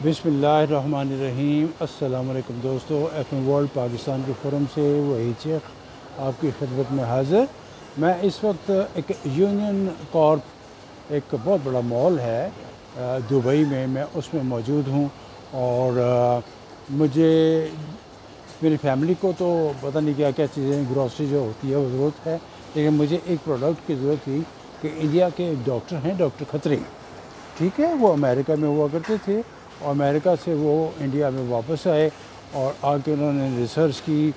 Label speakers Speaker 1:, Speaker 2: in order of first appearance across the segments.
Speaker 1: बिस्मिल्लाहिर्रहमानिर्रहीम। अस्सलाम वालेकुम दोस्तों, FM वर्ल्ड पाकिस्तान के फोरम से वही शेख आपकी खिदमत में हाज़िर। मैं इस वक्त एक यूनियन कॉर्प एक बहुत बड़ा मॉल है दुबई में, मैं उसमें मौजूद हूँ। और मुझे मेरी फैमिली को तो पता नहीं क्या क्या चीज़ें ग्रॉसरी जो होती है वो ज़रूरत है, लेकिन मुझे एक प्रोडक्ट की ज़रूरत थी कि इंडिया के एक डॉक्टर हैं, डॉक्टर खत्री, ठीक है, वो अमेरिका में हुआ करते थे और अमेरिका से वो इंडिया में वापस आए और आके उन्होंने रिसर्च की,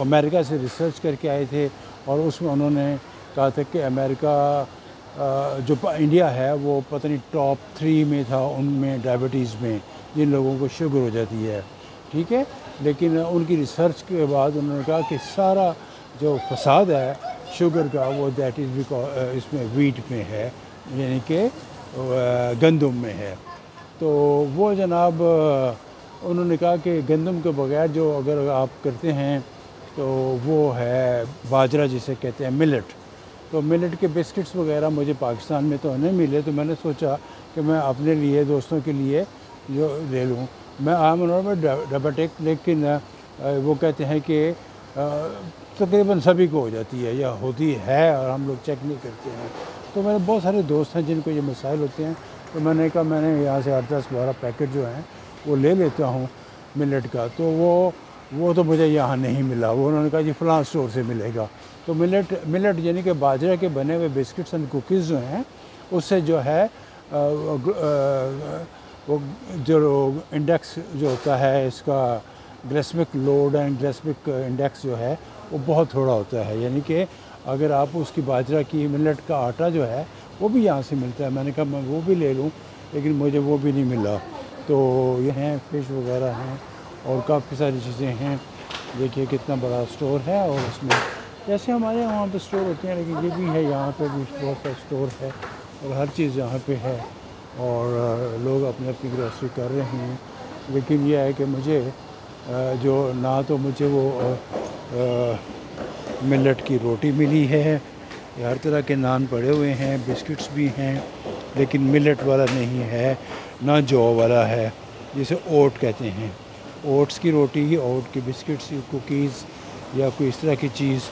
Speaker 1: अमेरिका से रिसर्च करके आए थे और उसमें उन्होंने कहा था कि अमेरिका जो इंडिया है वो पता नहीं टॉप 3 में था उनमें डायबिटीज़ में, जिन लोगों को शुगर हो जाती है, ठीक है। लेकिन उनकी रिसर्च के बाद उन्होंने कहा कि सारा जो फसाद है शुगर का वो दैट इज़ बिकॉज इसमें वीट में है, यानी कि गंदम में है। तो वो जनाब उन्होंने कहा कि गंदम के बगैर जो अगर आप करते हैं तो वो है बाजरा, जिसे कहते हैं मिलेट। तो मिलेट के बिस्किट्स वगैरह मुझे पाकिस्तान में तो नहीं मिले, तो मैंने सोचा कि मैं अपने लिए, दोस्तों के लिए जो ले लूँ। मैं आम नॉर्मल डायबिटिक, लेकिन वो कहते हैं कि तकरीबन सभी को हो जाती है या होती है और हम लोग चेक नहीं करते हैं। तो मेरे बहुत सारे दोस्त हैं जिनको ये मसाइल होते हैं, तो मैंने कहा मैंने यहाँ से 8-10-12 पैकेट जो हैं वो ले लेता हूँ मिलेट का। तो वो तो मुझे यहाँ नहीं मिला, वो उन्होंने कहा जी फ़लाँ स्टोर से मिलेगा। तो मिलेट यानी कि बाजरा के बने हुए बिस्किट्स एंड कुकीज़ जो हैं उससे जो है वो जो इंडेक्स जो होता है इसका glycemic load and glycemic index जो है वो बहुत थोड़ा होता है, यानी कि अगर आप उसकी बाजरा की मिलेट का आटा जो है वो भी यहाँ से मिलता है। मैंने कहा मैं वो भी ले लूँ, लेकिन मुझे वो भी नहीं मिला। तो ये हैं फ़िश वगैरह हैं और काफ़ी सारी चीज़ें हैं। देखिए कितना बड़ा स्टोर है और उसमें जैसे हमारे यहाँ पे स्टोर होते हैं, लेकिन ये भी है, यहाँ पे भी बहुत सा स्टोर है और हर चीज़ यहाँ पे है और लोग अपनी अपनी ग्रॉसरी कर रहे हैं। लेकिन यह है कि मुझे जो ना तो मुझे वो मिलेट की रोटी मिली है, हर तरह के नान पड़े हुए हैं, बिस्किट्स भी हैं, लेकिन मिलेट वाला नहीं है, ना जौ वाला है, जिसे ओट कहते हैं। ओट्स की रोटी, ओट के बिस्किट्स, कुकीज़ या कोई इस तरह की चीज़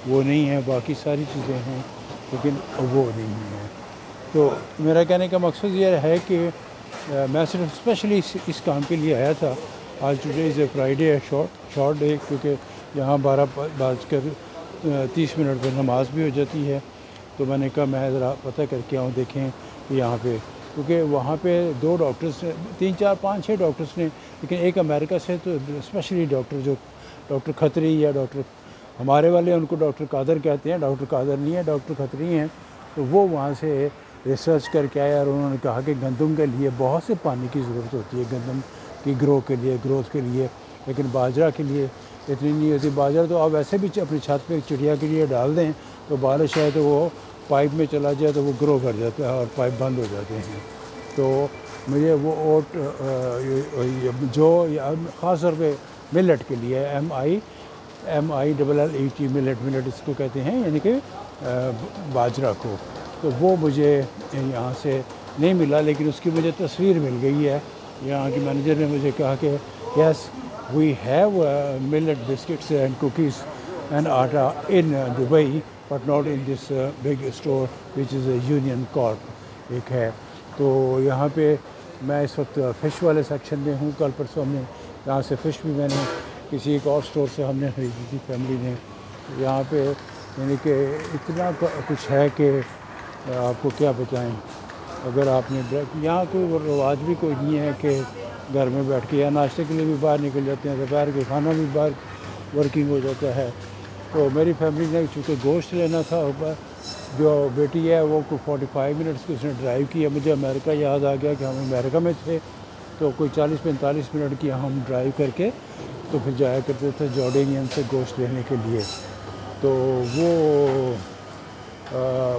Speaker 1: वो नहीं है। बाकी सारी चीज़ें हैं लेकिन वो नहीं है। तो मेरा कहने का मकसद ये है कि मैं सिर्फ स्पेशली इस काम के लिए आया था। आज टुडे इज़ ए फ्राइडे है, शॉर्ट डे, क्योंकि यहाँ 12:30 पर नमाज भी हो जाती है। तो मैंने कहा मैं ज़रा पता करके आऊँ, देखें कि यहाँ पे, क्योंकि वहाँ पे 2 डॉक्टर्स, 3, 4, 5, 6 डॉक्टर्स ने, लेकिन एक अमेरिका से तो स्पेशली डॉक्टर जो डॉक्टर खत्री या डॉक्टर हमारे वाले उनको डॉक्टर कादर कहते हैं, डॉक्टर कादर नहीं है, डॉक्टर खत्री हैं। तो वो वहाँ से रिसर्च करके आए और उन्होंने कहा कि गंदम के लिए बहुत से पानी की ज़रूरत होती है, गंदम की ग्रोथ के लिए, लेकिन बाजरा के लिए इतनी नहीं होती। बाजरा तो आप वैसे भी अपनी छत पे चिड़िया के लिए डाल दें तो बारिश है तो वो पाइप में चला जाए तो वो ग्रो कर जाता है और पाइप बंद हो जाते हैं। तो मुझे वो ओट जो ख़ास तौर पे मिलेट के लिए MILLET मिलेट इसको कहते हैं, यानी कि बाजरा को, तो वो मुझे यहाँ से नहीं मिला, लेकिन उसकी मुझे तस्वीर मिल गई है। यहाँ की मैनेजर ने मुझे कहा कि yes we have millet biscuits and cookies and atta in Dubai but not in this big store which is union corp एक है। तो यहाँ पे मैं इस वक्त फ़िश वाले सेक्शन में हूँ। कल परसों हमने यहाँ से फ़िश भी मैंने किसी एक और स्टोर से हमने खरीदी थी फैमिली ने। यहाँ पे यानी कि इतना कुछ है कि आपको क्या बताएं। अगर आपने यहाँ कोई रवाज भी कोई नहीं है कि घर में बैठ के या नाश्ते के लिए भी बाहर निकल जाते हैं, दोपहर के खाना भी बाहर वर्किंग हो जाता है। तो मेरी फैमिली ने चूँकि गोश्त लेना था, जो बेटी है वो को 45 मिनट्स की उसने ड्राइव किया। मुझे अमेरिका याद आ गया कि हम अमेरिका में थे, तो कोई 40-45 मिनट की हम ड्राइव करके तो फिर जाया करते थे जॉर्डेनियन से गोश्त लेने के लिए। तो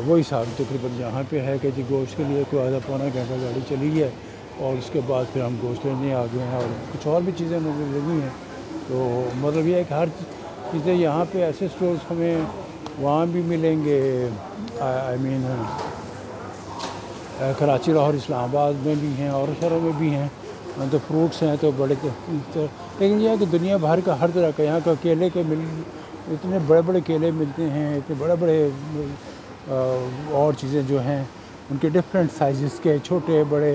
Speaker 1: वो हिसाब तकरीबन यहाँ पे है कि जी गोश्त के लिए कोई आधा पौना घंटा गाड़ी चली है और उसके बाद फिर हम गोश्त लेने आ गए हैं और कुछ और भी चीज़ें मुझे लगी हैं। तो मतलब ये है कि हर चीज़ें यहाँ पे ऐसे स्टोर्स हमें वहाँ भी मिलेंगे, आई मीन कराची, लाहौर, इस्लामाबाद में भी हैं और शहरों में भी हैं। तो फ्रूट्स हैं तो बड़े लेकिन यह है कि दुनिया भर का हर तरह का यहाँ का केले के इतने बड़े बड़े केले मिलते हैं, इतने बड़े बड़े और चीज़ें जो हैं उनके डिफरेंट साइज़ के, छोटे बड़े,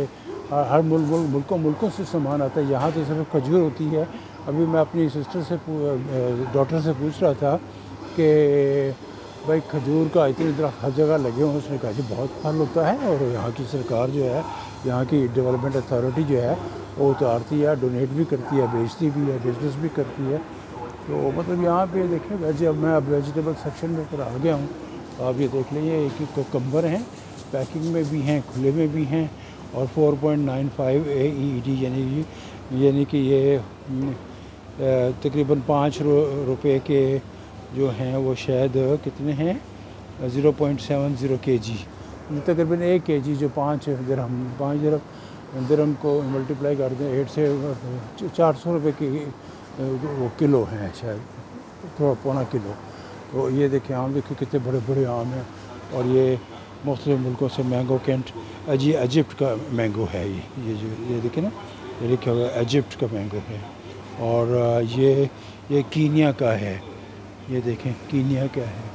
Speaker 1: हर मुल्कों से सामान आता है। यहाँ तो सिर्फ खजूर होती है। अभी मैं अपनी सिस्टर से डॉटर से पूछ रहा था कि भाई खजूर का इतनी दरख्त हर जगह लगे हों, उसने कहा जी बहुत फल होता है और यहाँ की सरकार जो है, यहाँ की डेवलपमेंट अथॉरिटी जो है वो उतारती है, डोनेट भी करती है, बेचती भी है, बिजनेस भी करती है। तो मतलब यहाँ पे देखें अब मैं अब वेजिटेबल सेक्शन में पर आ गया हूँ, तो आप ये देख लीजिए एक कोकम्बर हैं, पैकिंग में भी हैं, खुले में भी हैं, और 4.95 AED यानी कि ये तकरीबन 5 रुपये के जो हैं वो शायद कितने हैं 0.70 kg, तकरीबन 1 kg जो 5 दिरहम को मल्टीप्लाई कर दें 8 से 400 रुपये की वो किलो हैं शायद, थोड़ा पौना किलो। तो ये देखिए आम देखिए कितने बड़े बड़े आम हैं, और ये मुख्तलिफ़ मुल्कों से मैंगो कैंट इजिप्ट का मैंगो है, ये देखिए ना, ये लिखा हुआ इजिप्ट का मैंगो है। और ये कीनिया का है, ये देखें कीनिया का है,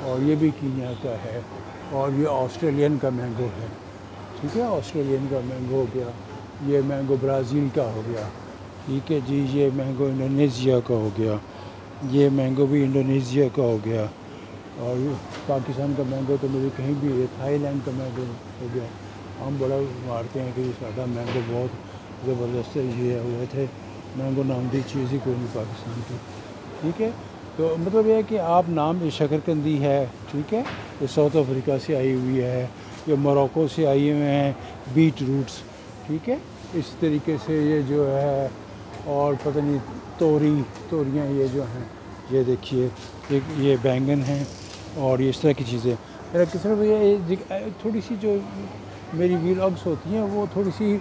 Speaker 1: और ये भी कीनिया का है, और ये ऑस्ट्रेलियन का मैंगो है, ठीक है, ऑस्ट्रेलियन का मैंगो हो गया। ये मैंगो ब्राज़ील का हो गया, ठीक है जी। ये मैंगो इंडोनेशिया का हो गया, ये मैंगो भी इंडोनेशिया का हो गया। और पाकिस्तान का मैंगो तो मुझे कहीं भी है, थाईलैंड का मैंगो हो गया। हम बड़ा मारते हैं कि सादा मैंगो बहुत ज़बरदस्त ये हुए थे, मैंगो नाम की चीज़ ही कोई नहीं पाकिस्तान की, ठीक है। तो मतलब ये है कि आप नाम ये शकरकंदी है, ठीक है, ये साउथ अफ्रीका से आई हुई है, ये मोरक्को से आई हुए हैं, बीट रूट्स, ठीक है, इस तरीके से ये जो है, और पता नहीं तोरियाँ ये जो हैं, ये देखिए ये बैंगन हैं, और ये इस तरह की चीज़ें। मेरा किस्म ये थोड़ी सी जो मेरी व्लॉग्स होती हैं वो थोड़ी सी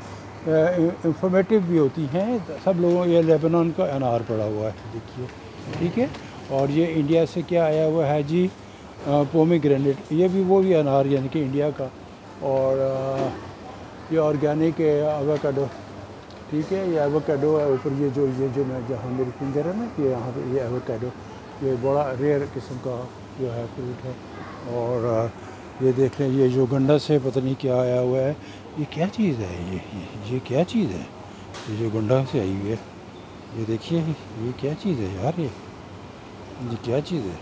Speaker 1: इंफॉर्मेटिव भी होती हैं। सब लोगों, ये लेबनान का अनार पड़ा हुआ है देखिए, ठीक है। और ये इंडिया से क्या आया हुआ है जी, पोमीग्रेनेट, ये भी वो भी अनार यानी कि इंडिया का। और ये ऑर्गेनिक एवोकाडो, ठीक है, ये एवोकाडो है ऊपर, ये जो मैं जहाँ मेरी फिंगर है ना, कि यहाँ पे ये एवोकाडो, ये बड़ा रेयर किस्म का जो है फ्रूट है। और ये देख लें, ये जो गंडा से पता नहीं क्या आया हुआ है, ये क्या चीज़ है, ये क्या चीज़ है, ये जो गंडा से आई हुई है, ये देखिए ये क्या चीज़ है यार, ये क्या चीज़ है,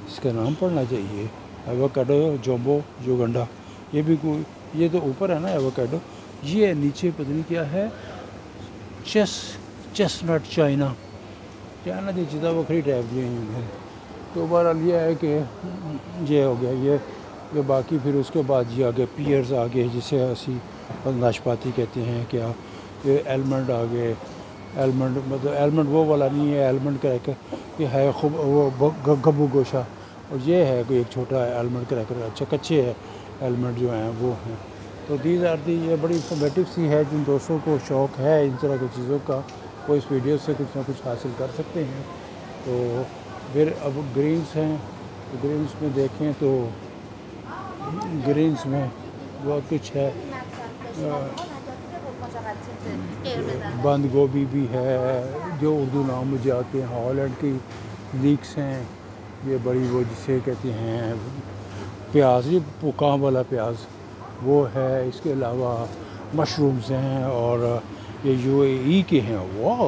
Speaker 1: इसका नाम पढ़ना चाहिए। एवोकाडो जोम्बो जो गंडा, ये भी कोई, ये तो ऊपर है ना एवोकाडो, ये नीचे पता नहीं क्या है, चेस्टनट चाइना की चीज़ा वक्री टाइप दी हैं। तो बहरहाल ये है कि ये हो गया ये बाकी, फिर उसके बाद ये आगे पियर्स आ गए, जिसे असी नाशपाती कहते हैं क्या, ये एलमंड आ गए। एलमंड मतलब एलमंड वो वाला नहीं है, एलमंड क्रैकर ये है खूब वो गब्बू गोशा, और ये है कोई एक छोटा एलमंड क्रैकर, अच्छा कच्चे है एलमंड जो हैं वो हैं। तो दीज आर दी, ये बड़ी इंफॉर्मेटिव सी है, जिन दोस्तों को शौक़ है इन तरह की चीज़ों का, वो इस वीडियो से कुछ ना कुछ हासिल कर सकते हैं। तो फिर अब ग्रीन्स हैं, तो ग्रीन्स में देखें तो ग्रीन्स में बहुत कुछ है, बंद गोभी भी है, जो उर्दू नाम मुझे आते हैं, हॉलैंड की लीक्स हैं, ये बड़ी वो जिसे कहते हैं प्याज, ये पुकाम वाला प्याज वो है। इसके अलावा मशरूम्स हैं, और ये UAE के हैं, वाह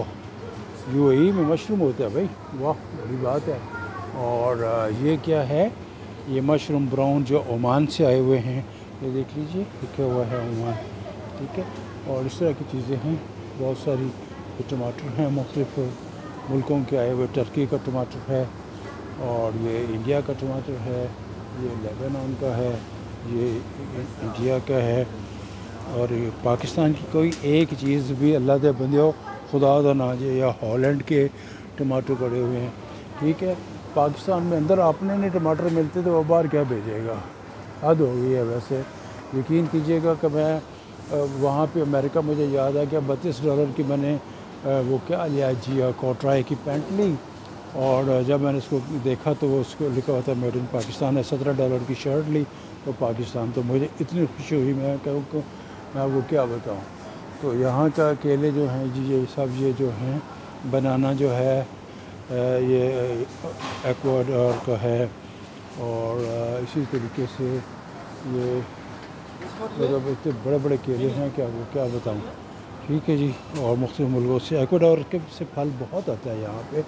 Speaker 1: UAE में मशरूम होता है भाई, वाह बड़ी बात है। और ये क्या है, ये मशरूम ब्राउन जो ओमान से आए हुए हैं, ये देख लीजिए लिखा हुआ है ओमान, ठीक है। और इस तरह की चीज़ें हैं बहुत सारी। ये टमाटर हैं मुख्तलिफ मुल्कों के आए हुए, टर्की का टमाटर है, और ये इंडिया का टमाटर है, ये लेबनान का है, ये इंडिया का है। और ये पाकिस्तान की कोई एक चीज़ भी अल्लाह दे बंदे खुदा दा ना जे, या हॉलैंड के टमाटर पड़े हुए हैं, ठीक है। पाकिस्तान में अंदर अपने नहीं टमाटर मिलते तो वो बाहर क्या भेजेगा, हद हो गई है। वैसे यकीन कीजिएगा कि मैं वहाँ पे अमेरिका, मुझे याद है कि $32 की मैंने वो क्या लिया जिया कॉटराई की पैंट ली, और जब मैंने इसको देखा तो वो उसको लिखा हुआ था मेड इन पाकिस्तान है। $17 की शर्ट ली तो पाकिस्तान, तो मुझे इतनी खुशी हुई, मैं आपको क्या बताऊँ। تو یہاں کا کیلے جو ہیں جی یہ سب یہ جو ہیں بنانا جو ہے یہ ایکواڈور کا ہے، اور اسی طریقے سے یہ مطلب اتنے بڑے بڑے کیلے ہیں کیا بتاؤں، ٹھیک ہے جی۔ اور مختلف ملکوں سے ایکواڈور کے سے پھل بہت آتا ہے یہاں پہ،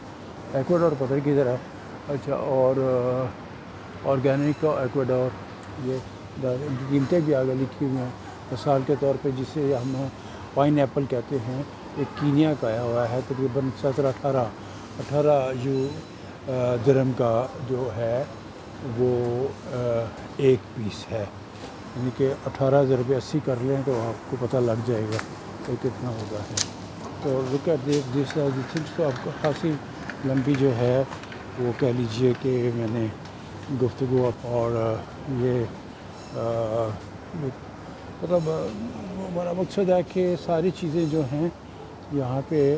Speaker 1: ایکواڈور پتہ نہیں کدھر ہے، اچھا۔ اور آرگینک کا ایکواڈور، یہ ان کی قیمتیں بھی آگے لکھی ہوئی ہیں۔ مثال کے طور پہ جسے ہم پائن ایپل کہتے ہیں، ایک کینیا کا آیا ہوا ہے، تقریباً 18 درہم کا جو ہے وہ ایک پیس ہے، یعنی کہ 18 روپے 80 کر لیں تو آپ کو پتہ لگ جائے گا کہ کتنا ہوگا ہے۔ تو لک ایٹ دس تھنگس، تو آپ کو خاصی لمبی جو ہے وہ کہہ لیجئے کہ میں نے گفتگو، اور یہ مطلب ہمارا مقصد ہے کہ ساری چیزیں جو ہیں یہاں پہ،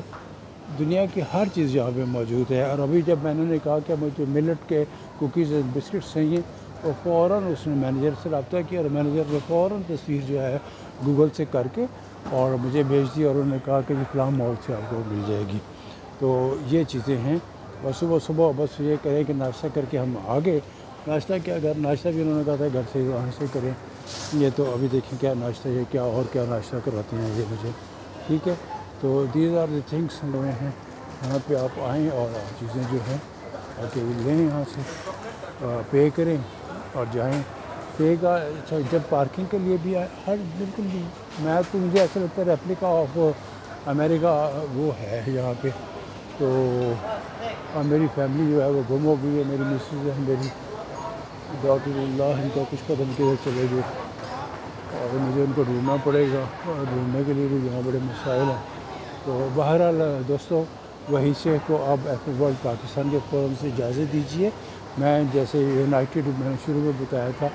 Speaker 1: دنیا کی ہر چیز یہاں پہ موجود ہے۔ اور ابھی جب میں نے کہا کہ مجھے ملٹ کے کوکیز اینڈ بسکٹس چاہیے، اور فوراً اس نے مینیجر سے رابطہ کیا، اور مینیجر نے فوراً تصویر جو ہے گوگل سے کر کے اور مجھے بھیج دی، اور انہوں نے کہا کہ فلاں مال سے آپ کو مل جائے گی۔ تو یہ چیزیں ہیں، اور صبح بس یہ کریں کہ ناشتہ کر کے ہم آگے، ناشتہ کیا گھر، ناشتہ بھی انہوں نے کہا تھا گھر سے وہاں سے کریں، یہ تو ابھی دیکھیں کیا ناشتہ ہے، کیا اور کیا ناشتہ کراتے ہیں یہ مجھے، ٹھیک ہے۔ تو دیز آر دی تھنگس ہوئے ہیں یہاں پہ، آپ آئیں اور چیزیں جو ہیں آ کے لیں یہاں سے، پے کریں اور جائیں۔ پے کا جب پارکنگ کے لیے بھی ہر بالکل بھی، میں تو مجھے ایسا لگتا ہے ریپلیکا آف امریکہ وہ ہے یہاں پہ۔ تو میری فیملی جو ہے وہ گم ہو گئی ہے، میری مسز ہے، میری ڈاکٹر اللہ، ان کا کچھ پتہ نہیں کدھر چلے گئے، اور مجھے ان کو ڈھونڈنا پڑے گا، اور ڈھونڈنے کے لیے بھی یہاں بڑے مسائل ہیں۔ تو بہرحال دوستو، وہی سے کو اب ایف ورلڈ پاکستان کے فورم سے اجازت دیجیے۔ میں جیسے یونائٹڈ، میں نے شروع میں بتایا تھا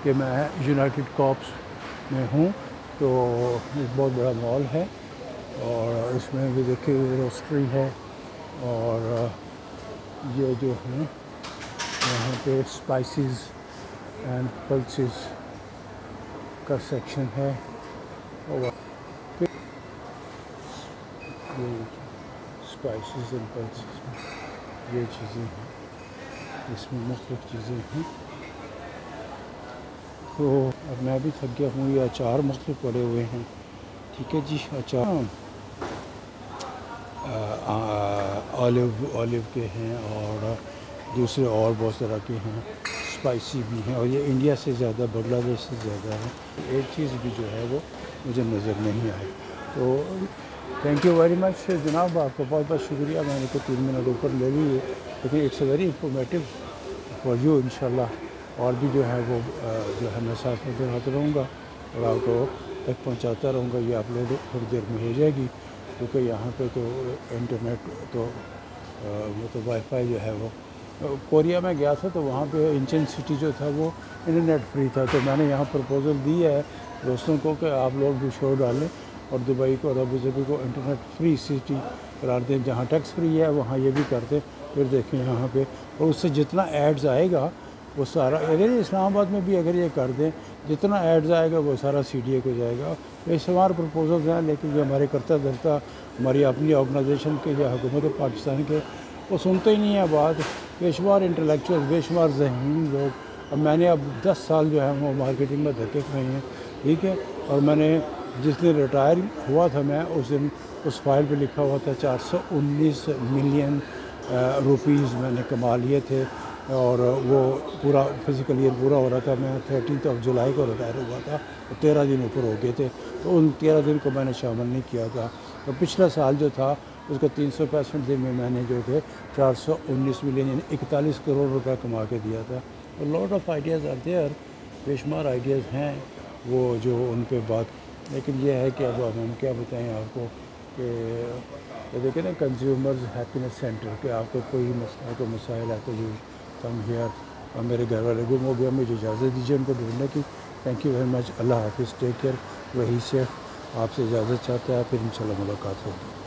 Speaker 1: کہ میں یونائٹڈ کارپس میں ہوں، تو ایک بہت بڑا مال ہے، اور اس میں بھی دیکھیے روسٹری ہے، اور یہ جو ہے یہاں پہ اسپائسیز اینڈ پلسز کا سیکشن ہے، اور اسپائسیز اینڈ پلسز میں یہ چیزیں ہیں، اس میں مختلف چیزیں ہیں۔ تو اب میں بھی تھک گیا ہوں، یہ اچار مختلف پڑے ہوئے ہیں، ٹھیک ہے جی۔ اچار آلیو کے ہیں، اور دوسرے اور بہت طرح کے ہیں، اسپائسی بھی ہیں، اور یہ انڈیا سے زیادہ، بنگلہ دیش سے زیادہ ہے۔ ایک چیز بھی جو ہے وہ مجھے نظر نہیں آئی۔ تو تھینک یو ویری مچ جناب، آپ کا بہت بہت شکریہ۔ میں نے تو 3 منٹ اوپر لے لیے، لیکن it's a very informative for you انشاءاللہ، اور بھی جو ہے وہ جو ہے میں ساتھ میں دکھاتا رہوں گا، اور آپ کو تک پہنچاتا رہوں گا۔ یہ اپلوڈ تھوڑی دیر میں ہو جائے گی، کیونکہ یہاں پہ تو انٹرنیٹ تو وہ تو وائی فائی جو ہے وہ، کوریا میں گیا تھا تو وہاں پہ انچن سٹی جو تھا وہ انٹرنیٹ فری تھا، تو میں نے یہاں پرپوزل دی ہے دوستوں کو کہ آپ لوگ بھی شو ڈالیں، اور دبئی کو اور ابو ظبی کو انٹرنیٹ فری سٹی قرار دیں، جہاں ٹیکس فری ہے وہاں یہ بھی کر دیں۔ پھر دیکھیں یہاں پہ، اور اس سے جتنا ایڈز آئے گا وہ سارا، اگر اسلام آباد میں بھی اگر یہ کر دیں، جتنا ایڈز آئے گا وہ سارا سی ڈی اے کو جائے گا۔ بے شمار پرپوزلز ہیں، لیکن جو ہمارے کرتا دھرتا ہماری اپنی آرگنائزیشن کے یا حکومت پاکستان کے، وہ سنتے ہی نہیں ہیں بات۔ بے شمار انٹلیکچوئل، بے شمار ذہین لوگ، اب میں نے 10 سال جو ہے وہ مارکیٹنگ میں دھکے کھائے ہیں، ٹھیک ہے، اور میں نے جس دن ریٹائر ہوا تھا میں، اس دن اس فائل پہ لکھا ہوا تھا 419 ملین روپیز میں نے کما لیے تھے، اور وہ پورا فزیکل ایئر پورا ہو رہا تھا، میں 13 جولائی کو ریٹائر ہوا تھا، 13 دن اوپر ہو گئے تھے، تو ان 13 دن کو میں نے شامل نہیں کیا تھا۔ تو پچھلا سال جو تھا اس کا 365 دن میں نے جو کہ 419 ملین یعنی 41 کروڑ روپے کما کے دیا تھا۔ Lot of ideas are there, بے شمار آئیڈیاز ہیں وہ جو ان پہ بات، لیکن یہ ہے کہ اب ہم کیا بتائیں آپ کو کہ دیکھیں نا کنزیومرز ہیپینس سینٹر، کہ آپ کو کوئی مسئلہ کوئی مسائل ہے تو یو کم ہیئر، اور میرے گھر والے گم ہو گیا، مجھے اجازت دیجیے ان کو ڈھونڈنے کی۔ تھینک یو ویری مچ، اللہ حافظ، ٹیک کیئر۔ وہی شیخ آپ سے اجازت چاہتا ہے، پھر انشاءاللہ ملاقات ہوگی۔